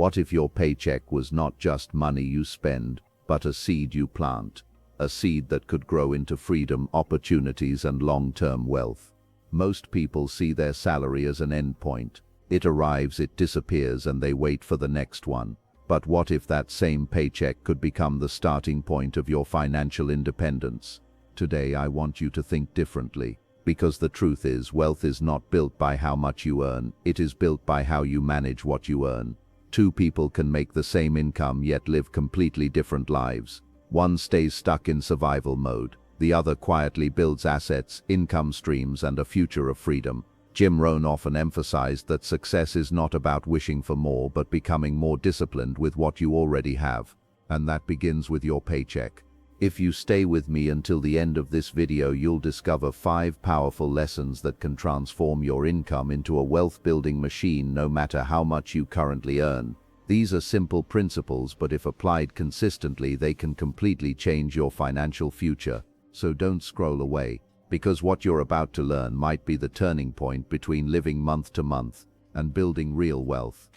What if your paycheck was not just money you spend, but a seed you plant? A seed that could grow into freedom, opportunities, and long-term wealth. Most people see their salary as an endpoint. It arrives, it disappears, and they wait for the next one. But what if that same paycheck could become the starting point of your financial independence? Today I want you to think differently, because the truth is, wealth is not built by how much you earn, it is built by how you manage what you earn. Two people can make the same income yet live completely different lives. One stays stuck in survival mode, the other quietly builds assets, income streams, and a future of freedom. Jim Rohn often emphasized that success is not about wishing for more but becoming more disciplined with what you already have. And that begins with your paycheck. If you stay with me until the end of this video, you'll discover 5 powerful lessons that can transform your income into a wealth-building machine no matter how much you currently earn. These are simple principles, but if applied consistently, they can completely change your financial future. So don't scroll away, because what you're about to learn might be the turning point between living month to month and building real wealth.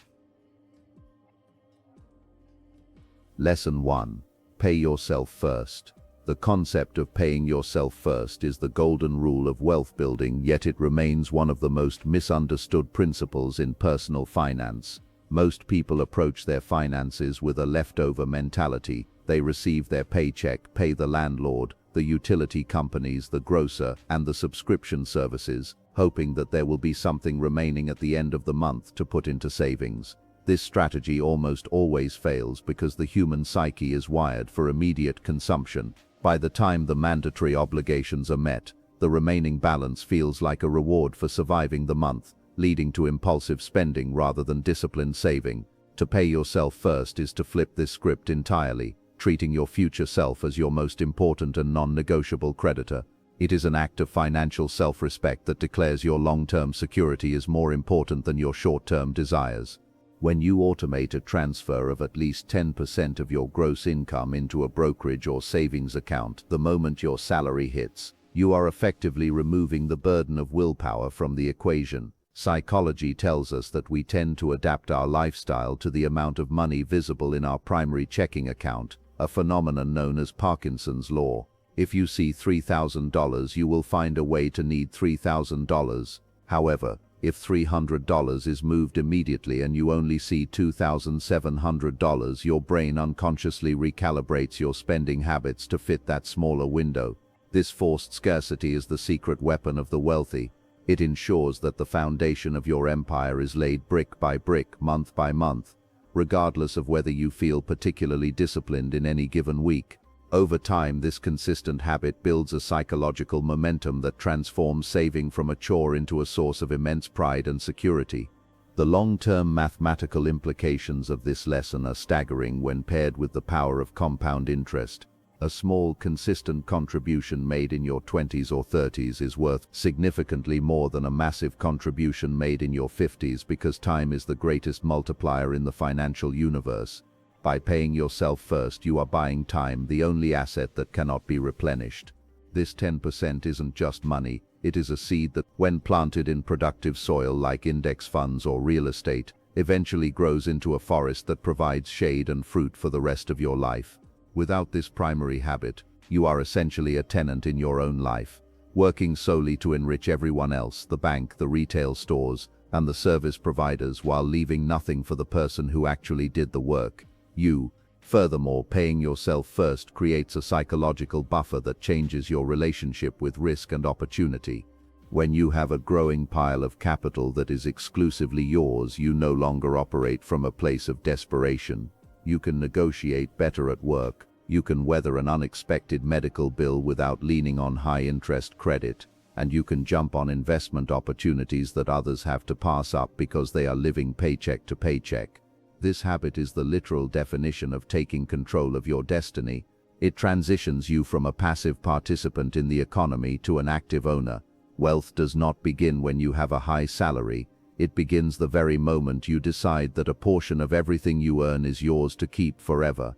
Lesson 1. Pay yourself first. The concept of paying yourself first is the golden rule of wealth building, yet it remains one of the most misunderstood principles in personal finance. Most people approach their finances with a leftover mentality. They receive their paycheck, pay the landlord, the utility companies, the grocer, and the subscription services, hoping that there will be something remaining at the end of the month to put into savings. This strategy almost always fails because the human psyche is wired for immediate consumption. By the time the mandatory obligations are met, the remaining balance feels like a reward for surviving the month, leading to impulsive spending rather than disciplined saving. To pay yourself first is to flip this script entirely, treating your future self as your most important and non-negotiable creditor. It is an act of financial self-respect that declares your long-term security is more important than your short-term desires. When you automate a transfer of at least 10% of your gross income into a brokerage or savings account the moment your salary hits, you are effectively removing the burden of willpower from the equation. Psychology tells us that we tend to adapt our lifestyle to the amount of money visible in our primary checking account, a phenomenon known as Parkinson's law. If you see $3,000, you will find a way to need $3,000. However, if $300 is moved immediately and you only see $2,700, your brain unconsciously recalibrates your spending habits to fit that smaller window. This forced scarcity is the secret weapon of the wealthy. It ensures that the foundation of your empire is laid brick by brick, month by month, regardless of whether you feel particularly disciplined in any given week. Over time, this consistent habit builds a psychological momentum that transforms saving from a chore into a source of immense pride and security. The long-term mathematical implications of this lesson are staggering when paired with the power of compound interest. A small, consistent contribution made in your 20s or 30s is worth significantly more than a massive contribution made in your 50s, because time is the greatest multiplier in the financial universe. By paying yourself first, you are buying time, the only asset that cannot be replenished. This 10% isn't just money, it is a seed that, when planted in productive soil like index funds or real estate, eventually grows into a forest that provides shade and fruit for the rest of your life. Without this primary habit, you are essentially a tenant in your own life, working solely to enrich everyone else, the bank, the retail stores, and the service providers, while leaving nothing for the person who actually did the work, you. Furthermore, paying yourself first creates a psychological buffer that changes your relationship with risk and opportunity. When you have a growing pile of capital that is exclusively yours, you no longer operate from a place of desperation. You can negotiate better at work. You can weather an unexpected medical bill without leaning on high-interest credit. And you can jump on investment opportunities that others have to pass up because they are living paycheck to paycheck. This habit is the literal definition of taking control of your destiny. It transitions you from a passive participant in the economy to an active owner. Wealth does not begin when you have a high salary. It begins the very moment you decide that a portion of everything you earn is yours to keep forever.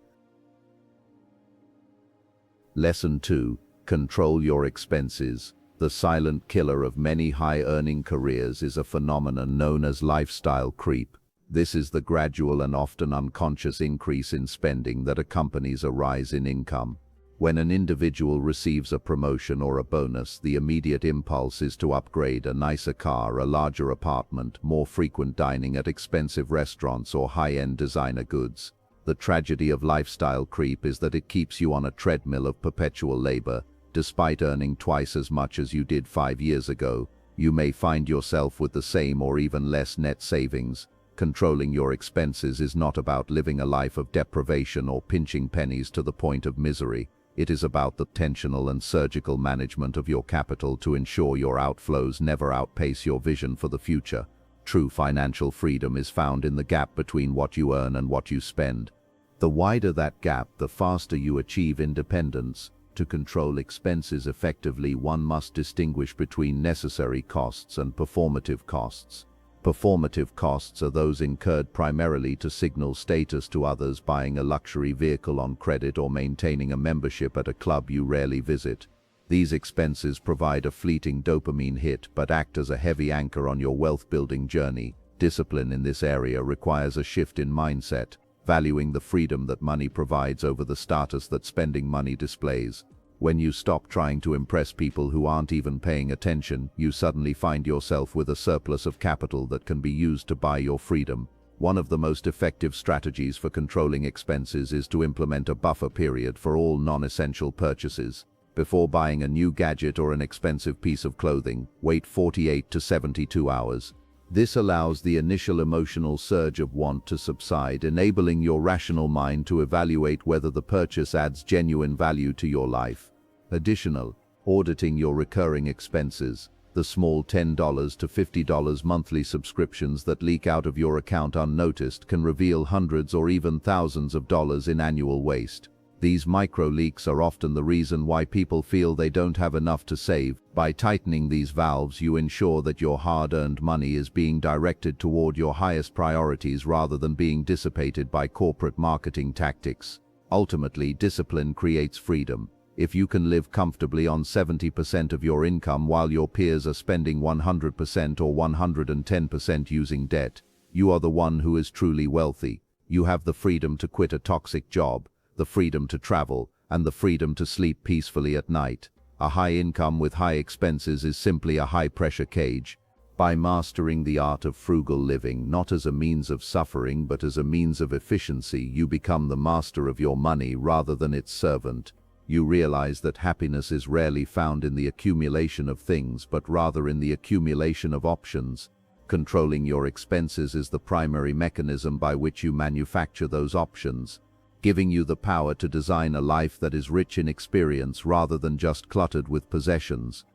Lesson 2. Control your expenses. The silent killer of many high-earning careers is a phenomenon known as lifestyle creep. This is the gradual and often unconscious increase in spending that accompanies a rise in income. When an individual receives a promotion or a bonus, the immediate impulse is to upgrade: a nicer car, a larger apartment, more frequent dining at expensive restaurants, or high-end designer goods. The tragedy of lifestyle creep is that it keeps you on a treadmill of perpetual labor. Despite earning twice as much as you did 5 years ago, you may find yourself with the same or even less net savings. Controlling your expenses is not about living a life of deprivation or pinching pennies to the point of misery. It is about the intentional and surgical management of your capital to ensure your outflows never outpace your vision for the future. True financial freedom is found in the gap between what you earn and what you spend. The wider that gap, the faster you achieve independence. To control expenses effectively, one must distinguish between necessary costs and performative costs. Performative costs are those incurred primarily to signal status to others: buying a luxury vehicle on credit or maintaining a membership at a club you rarely visit. These expenses provide a fleeting dopamine hit but act as a heavy anchor on your wealth-building journey. Discipline in this area requires a shift in mindset, valuing the freedom that money provides over the status that spending money displays. When you stop trying to impress people who aren't even paying attention, you suddenly find yourself with a surplus of capital that can be used to buy your freedom. One of the most effective strategies for controlling expenses is to implement a buffer period for all non-essential purchases. Before buying a new gadget or an expensive piece of clothing, wait 48 to 72 hours. This allows the initial emotional surge of want to subside, enabling your rational mind to evaluate whether the purchase adds genuine value to your life. Additional, auditing your recurring expenses. The small $10 to $50 monthly subscriptions that leak out of your account unnoticed can reveal hundreds or even thousands of dollars in annual waste. These micro-leaks are often the reason why people feel they don't have enough to save. By tightening these valves, you ensure that your hard-earned money is being directed toward your highest priorities rather than being dissipated by corporate marketing tactics. Ultimately, discipline creates freedom. If you can live comfortably on 70% of your income while your peers are spending 100% or 110% using debt, you are the one who is truly wealthy. You have the freedom to quit a toxic job, the freedom to travel, and the freedom to sleep peacefully at night. A high income with high expenses is simply a high-pressure cage. By mastering the art of frugal living, not as a means of suffering but as a means of efficiency, you become the master of your money rather than its servant. You realize that happiness is rarely found in the accumulation of things, but rather in the accumulation of options. Controlling your expenses is the primary mechanism by which you manufacture those options, giving you the power to design a life that is rich in experience rather than just cluttered with possessions.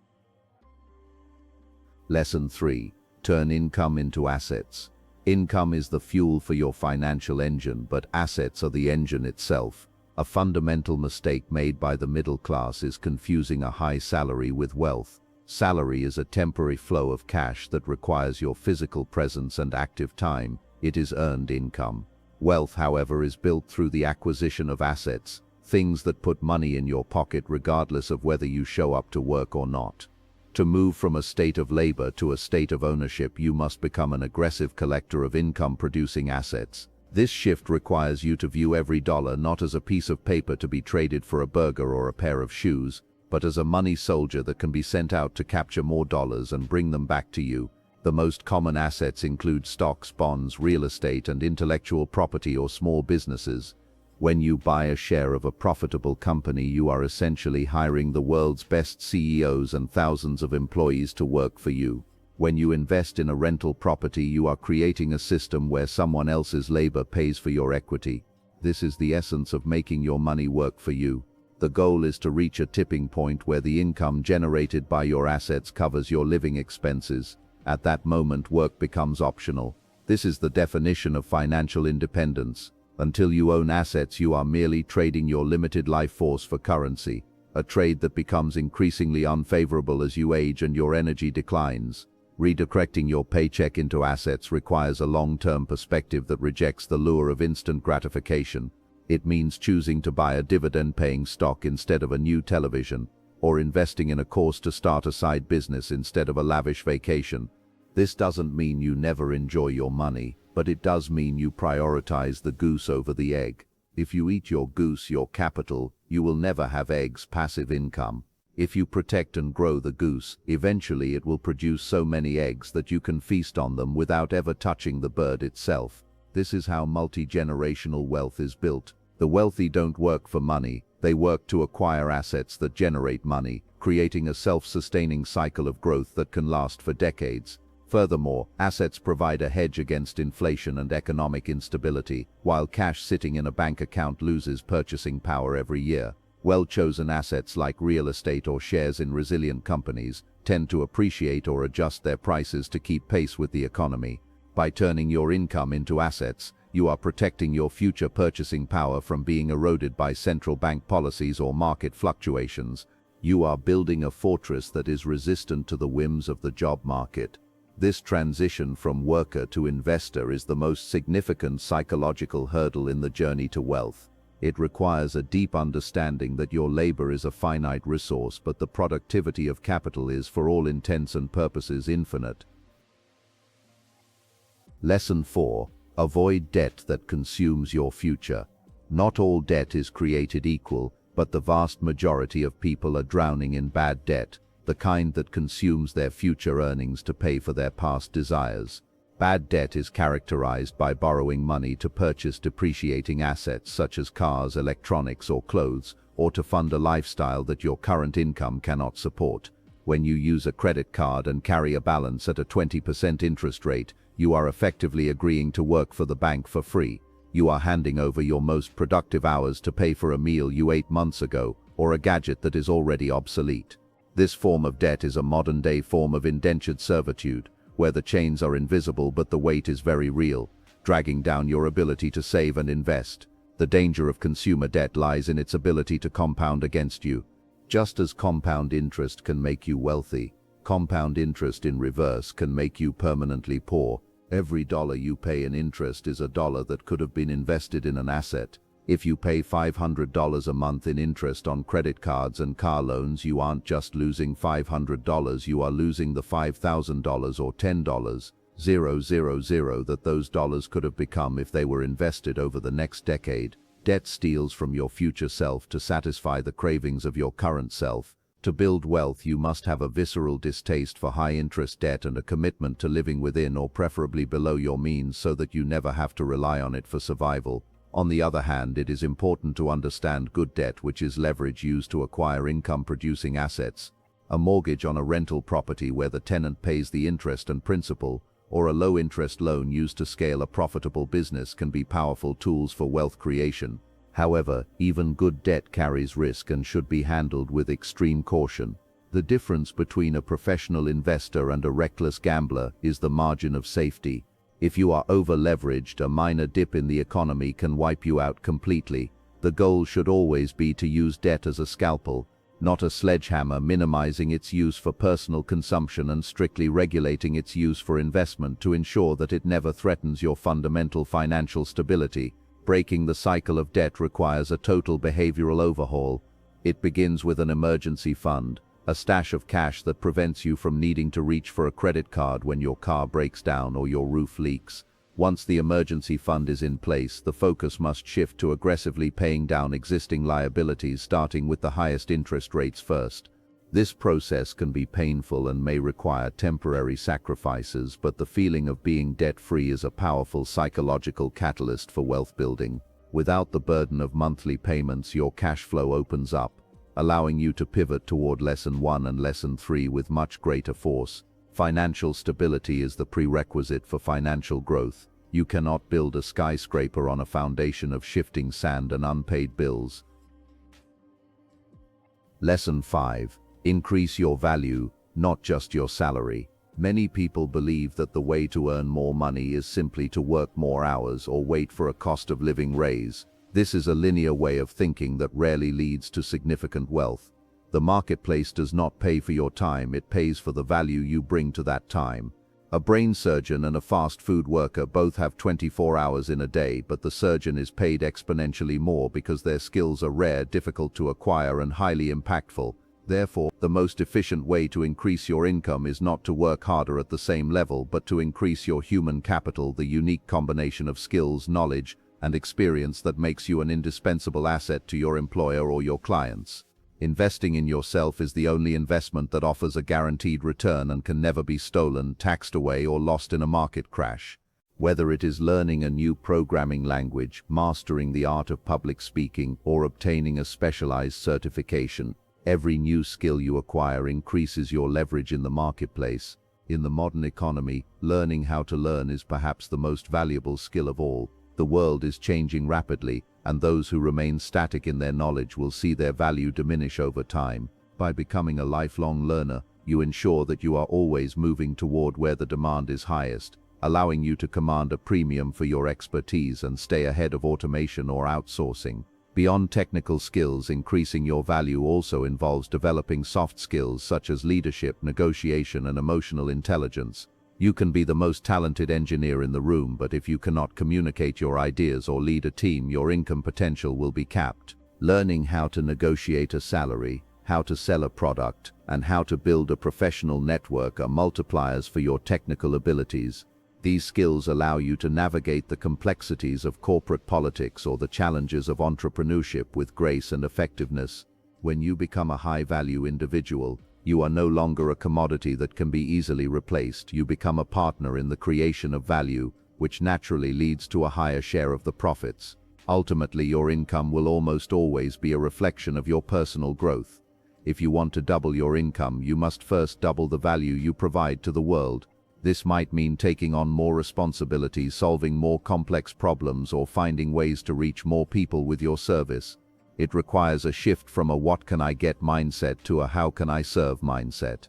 Lesson 3. Turn income into assets. Income is the fuel for your financial engine, but assets are the engine itself. A fundamental mistake made by the middle class is confusing a high salary with wealth. Salary is a temporary flow of cash that requires your physical presence and active time. It is earned income. Wealth, however, is built through the acquisition of assets, things that put money in your pocket regardless of whether you show up to work or not. To move from a state of labor to a state of ownership, you must become an aggressive collector of income-producing assets. This shift requires you to view every dollar not as a piece of paper to be traded for a burger or a pair of shoes, but as a money soldier that can be sent out to capture more dollars and bring them back to you. The most common assets include stocks, bonds, real estate, and intellectual property or small businesses. When you buy a share of a profitable company, you are essentially hiring the world's best CEOs and thousands of employees to work for you. When you invest in a rental property, you are creating a system where someone else's labor pays for your equity. This is the essence of making your money work for you. The goal is to reach a tipping point where the income generated by your assets covers your living expenses. At that moment, work becomes optional. This is the definition of financial independence. Until you own assets, you are merely trading your limited life force for currency, a trade that becomes increasingly unfavorable as you age and your energy declines. Redirecting your paycheck into assets requires a long-term perspective that rejects the lure of instant gratification. It means choosing to buy a dividend-paying stock instead of a new television, or investing in a course to start a side business instead of a lavish vacation. This doesn't mean you never enjoy your money. but it does mean you prioritize the goose over the egg. If you eat your goose, your capital, you will never have eggs, passive income. If you protect and grow the goose, eventually it will produce so many eggs that you can feast on them without ever touching the bird itself. This is how multi-generational wealth is built. The wealthy don't work for money, they work to acquire assets that generate money, creating a self-sustaining cycle of growth that can last for decades. Furthermore, assets provide a hedge against inflation and economic instability, while cash sitting in a bank account loses purchasing power every year. Well-chosen assets like real estate or shares in resilient companies tend to appreciate or adjust their prices to keep pace with the economy. By turning your income into assets, you are protecting your future purchasing power from being eroded by central bank policies or market fluctuations. You are building a fortress that is resistant to the whims of the job market. This transition from worker to investor is the most significant psychological hurdle in the journey to wealth. It requires a deep understanding that your labor is a finite resource, but the productivity of capital is, for all intents and purposes, infinite. Lesson 4. Avoid debt that consumes your future. Not all debt is created equal, but the vast majority of people are drowning in bad debt, the kind that consumes their future earnings to pay for their past desires. Bad debt is characterized by borrowing money to purchase depreciating assets such as cars, electronics, or clothes, or to fund a lifestyle that your current income cannot support. When you use a credit card and carry a balance at a 20% interest rate, you are effectively agreeing to work for the bank for free. You are handing over your most productive hours to pay for a meal you ate months ago, or a gadget that is already obsolete. This form of debt is a modern-day form of indentured servitude, where the chains are invisible but the weight is very real, dragging down your ability to save and invest. The danger of consumer debt lies in its ability to compound against you. Just as compound interest can make you wealthy, compound interest in reverse can make you permanently poor. Every dollar you pay in interest is a dollar that could have been invested in an asset. If you pay $500 a month in interest on credit cards and car loans, you aren't just losing $500, you are losing the $5,000 or $10,000 that those dollars could have become if they were invested over the next decade. Debt steals from your future self to satisfy the cravings of your current self. To build wealth, you must have a visceral distaste for high-interest debt and a commitment to living within or preferably below your means so that you never have to rely on it for survival. On the other hand, it is important to understand good debt, which is leverage used to acquire income-producing assets. A mortgage on a rental property where the tenant pays the interest and principal, or a low-interest loan used to scale a profitable business can be powerful tools for wealth creation. However, even good debt carries risk and should be handled with extreme caution. The difference between a professional investor and a reckless gambler is the margin of safety. If you are over-leveraged, a minor dip in the economy can wipe you out completely. The goal should always be to use debt as a scalpel, not a sledgehammer, minimizing its use for personal consumption and strictly regulating its use for investment to ensure that it never threatens your fundamental financial stability. Breaking the cycle of debt requires a total behavioral overhaul. It begins with an emergency fund, a stash of cash that prevents you from needing to reach for a credit card when your car breaks down or your roof leaks. Once the emergency fund is in place, the focus must shift to aggressively paying down existing liabilities, starting with the highest interest rates first. This process can be painful and may require temporary sacrifices, but the feeling of being debt-free is a powerful psychological catalyst for wealth building. Without the burden of monthly payments, your cash flow opens up, allowing you to pivot toward Lesson 1 and Lesson 3 with much greater force. Financial stability is the prerequisite for financial growth. You cannot build a skyscraper on a foundation of shifting sand and unpaid bills. Lesson 5. Increase your value, not just your salary. Many people believe that the way to earn more money is simply to work more hours or wait for a cost of living raise. This is a linear way of thinking that rarely leads to significant wealth. The marketplace does not pay for your time, it pays for the value you bring to that time. A brain surgeon and a fast food worker both have 24 hours in a day, but the surgeon is paid exponentially more because their skills are rare, difficult to acquire, and highly impactful. Therefore, the most efficient way to increase your income is not to work harder at the same level, but to increase your human capital, the unique combination of skills, knowledge, and experience that makes you an indispensable asset to your employer or your clients. Investing in yourself is the only investment that offers a guaranteed return and can never be stolen, taxed away, or lost in a market crash. Whether it is learning a new programming language, mastering the art of public speaking, or obtaining a specialized certification, every new skill you acquire increases your leverage in the marketplace. In the modern economy, learning how to learn is perhaps the most valuable skill of all. The world is changing rapidly, and those who remain static in their knowledge will see their value diminish over time. By becoming a lifelong learner, you ensure that you are always moving toward where the demand is highest, allowing you to command a premium for your expertise and stay ahead of automation or outsourcing. Beyond technical skills, increasing your value also involves developing soft skills such as leadership, negotiation, and emotional intelligence. You can be the most talented engineer in the room, but if you cannot communicate your ideas or lead a team, your income potential will be capped. Learning how to negotiate a salary, how to sell a product, and how to build a professional network are multipliers for your technical abilities. These skills allow you to navigate the complexities of corporate politics or the challenges of entrepreneurship with grace and effectiveness. When you become a high-value individual, you are no longer a commodity that can be easily replaced. You become a partner in the creation of value, which naturally leads to a higher share of the profits. Ultimately, your income will almost always be a reflection of your personal growth. If you want to double your income, you must first double the value you provide to the world. This might mean taking on more responsibilities, solving more complex problems, or finding ways to reach more people with your service. It requires a shift from a "what can I get" mindset to a "how can I serve" mindset.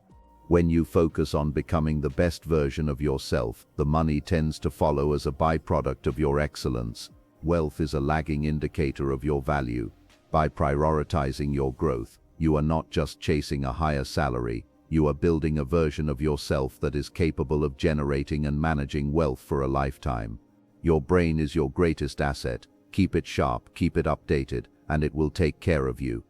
When you focus on becoming the best version of yourself, the money tends to follow as a byproduct of your excellence. Wealth is a lagging indicator of your value. By prioritizing your growth, you are not just chasing a higher salary, you are building a version of yourself that is capable of generating and managing wealth for a lifetime. Your brain is your greatest asset. Keep it sharp, keep it updated, and it will take care of you.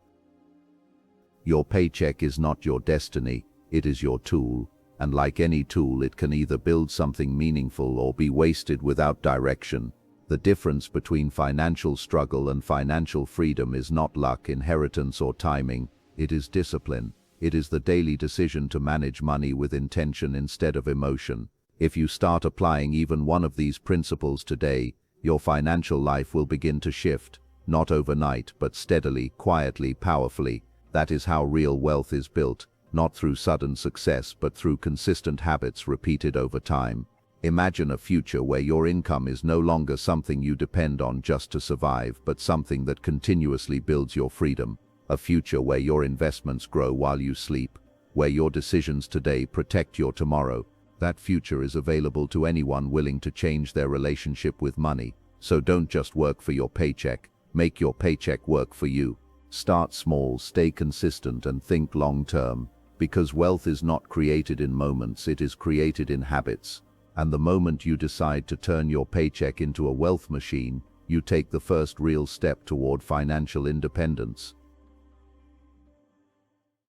Your paycheck is not your destiny, it is your tool, and like any tool, it can either build something meaningful or be wasted without direction. The difference between financial struggle and financial freedom is not luck, inheritance, or timing, it is discipline. It is the daily decision to manage money with intention instead of emotion. If you start applying even one of these principles today, your financial life will begin to shift, not overnight, but steadily, quietly, powerfully. That is how real wealth is built, not through sudden success, but through consistent habits repeated over time. Imagine a future where your income is no longer something you depend on just to survive, but something that continuously builds your freedom. A future where your investments grow while you sleep, where your decisions today protect your tomorrow. That future is available to anyone willing to change their relationship with money. So don't just work for your paycheck, make your paycheck work for you. Start small, stay consistent, and think long-term. Because wealth is not created in moments, it is created in habits. And the moment you decide to turn your paycheck into a wealth machine, you take the first real step toward financial independence.